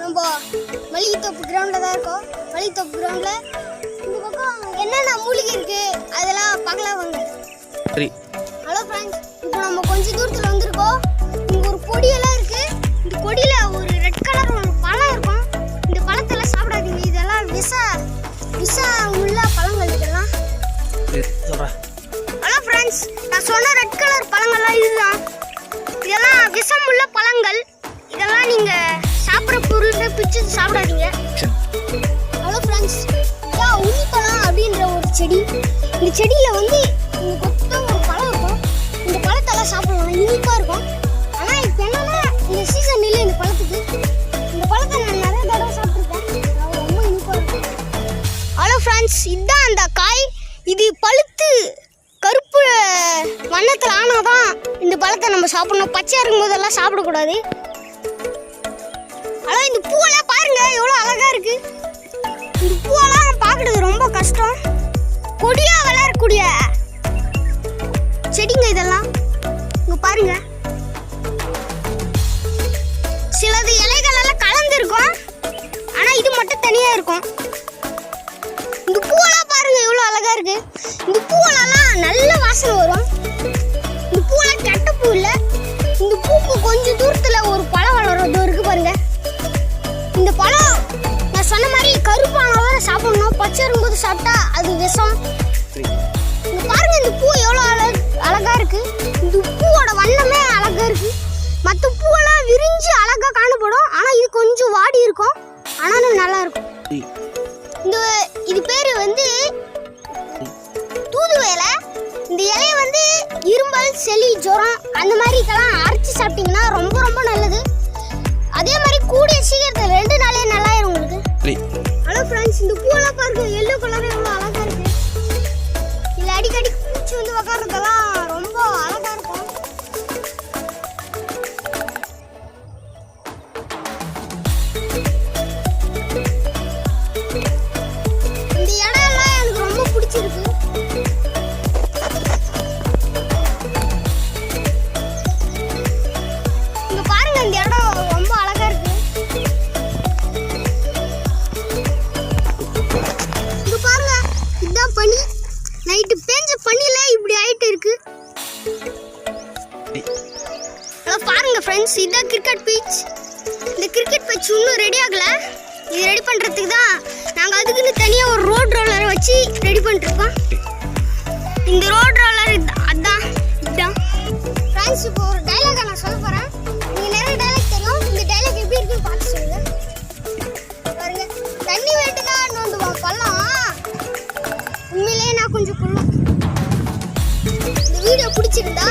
நம்ம மளிகைத்தோப்பு கிரவுண்டில் தான் இருக்கோம். மளிகைத்தோப்பு கிரவுண்டில் இந்த பக்கம் என்னென்ன மூலிகை இருக்குது அதெல்லாம் பார்க்கலாம் வாங்க. சரி. ஹலோ ஃப்ரெண்ட்ஸ், இப்போ நம்ம கொஞ்சம் தூரத்தில் வந்திருக்கோம். இங்கே ஒரு கொடியெல்லாம் இருக்குது. இந்த கொடியில் ஒரு ரெட் கலர் ஒரு பழம் இருக்கும். இந்த பழத்தெல்லாம் சாப்பிடாதீங்க, இதெல்லாம் விஷ உள்ள பழங்கள் இதெல்லாம். ஹலோ ஃப்ரெண்ட்ஸ், நான் சொன்ன ரெட் கலர் பழங்கள்லாம் இதுதான். இதெல்லாம் விஷம் உள்ள பழங்கள். இதெல்லாம் நீங்கள் சாப்பிட்ற பொருள் பிச்சு சாப்பிடாதீங்க. ஹலோ ஃப்ரெண்ட்ஸ், உண்ணிப்பழம் அப்படின்ற ஒரு செடி. இந்த செடியில் வந்து இந்த கொத்த ஒரு பழம் இருக்கும். இந்த பழத்தெல்லாம் சாப்பிடலாம், இனிப்பாக இருக்கும். ஆனால் இப்போ என்னன்னா இந்த சீசன் இல்லை இந்த பழத்துக்கு. இந்த பழத்தை நான் நிறைய தடவை சாப்பிட்ருக்கேன், ரொம்ப இனிப்பாக இருக்கும். ஹலோ ஃப்ரெண்ட்ஸ், இதுதான் அந்த காய். இது பழுத்து கருப்பு வண்ணத்தில் ஆனாதான் இந்த பழத்தை நம்ம சாப்பிடணும். பச்சையாக இருக்கும்போதெல்லாம் சாப்பிடக்கூடாது. ஹலோ, இந்த பூவெல்லாம் பாருங்க எவ்வளோ அழகாக இருக்கு. இந்த பூவெல்லாம் பார்க்குறது ரொம்ப கஷ்டம். கொடியாக வளரக்கூடிய செடிங்க இதெல்லாம். இங்கே பாருங்க, சிலது இலைகள் எல்லாம் கலந்துருக்கும், ஆனால் இது மட்டும் தனியாக இருக்கும். இந்த பூவெல்லாம் பாருங்க எவ்வளோ அழகாக இருக்கு. இந்த பூவெல்லாம் நல்ல வாசனை வரும். இந்த பூவெல்லாம் கெட்ட பூ இல்லை. இந்த பூக்கு கொஞ்சம் தூரத்தில் ஒரு பழம் வளர்றது இருக்கு பாருங்க. இந்த பழம் நான் சொன்ன மாதிரி கருப்பானதான் சாப்பிடணும். பச்சை இருக்கும்போது சாப்பிட்டா அது விஷம். இங்க பாருங்க, இந்த பூ எவ்வளோ அழகா இருக்கு. இந்த பூவோட வண்ணமே அழகா இருக்கு. மற்ற பூவெல்லாம் விரிஞ்சு அழகா காணப்படும், ஆனால் இது கொஞ்சம் வாடி இருக்கும், ஆனாலும் நல்லா இருக்கும். இது பேர் வந்து தூதுவளை. இந்த இலையை வந்து இருமல், சளி, ஜுரம் அந்த மாதிரிக்கெல்லாம் அரைச்சி சாப்பிட்டீங்கன்னா ரொம்ப ரொம்ப நல்லது. அதே மாதிரி கூடிய சீக்கிரத்தில் 2 நாளே நல்லாயிரும் உங்களுக்கு. ஹலோ ஃப்ரெண்ட்ஸ், இந்த பூவெல்லாம் பாருங்க எல்லோ கலர் எவ்வளோ அழகா இருக்கு. இல்லை அடிக்கடி பூச்சி வந்து உக்காடுறதெல்லாம் ரொம்ப அழகா இருக்கும். இந்த இடம் எல்லாம் எனக்கு ரொம்ப பிடிச்சிருக்கு. இங்க பாருங்க, இந்த இடம் ரொம்ப அழகா இருக்கு. இங்க பாருங்க, இதுதான் பனி. நைட்டு பேஞ்ச பனியில இப்படி ஆயிட்டு இருக்கு. பாருங்க ஃப்ரெண்ட்ஸ், இதுதான் கிரிக்கெட் பீச். இந்த கிரிக்கெட் பீச் இன்னும் ரெடி ஆகல. இது ரெடி பண்றதுக்கு தான் நாங்கள் அதுக்குன்னு தனியாக ஒரு ரோட் ரோலரை வச்சு ரெடி பண்ணிருக்கோம். இந்த ரோட் ரோலர் இதுதான். ஃப்ரெண்ட்ஸ், இப்போ ஒரு டைலாக நான் சொல்ல போகிறேன். நீங்கள் நிறைய டைலாக் தெரியும். இந்த டைலாக் எப்படி இருக்குன்னு பார்த்து சொல்லுங்க. பாருங்க, தண்ணி வேட்டுனா நோண்டுவான் பள்ளம். உண்மையிலேயே நான் கொஞ்சம் குள்ளும். இந்த வீடியோ பிடிச்சிருந்தா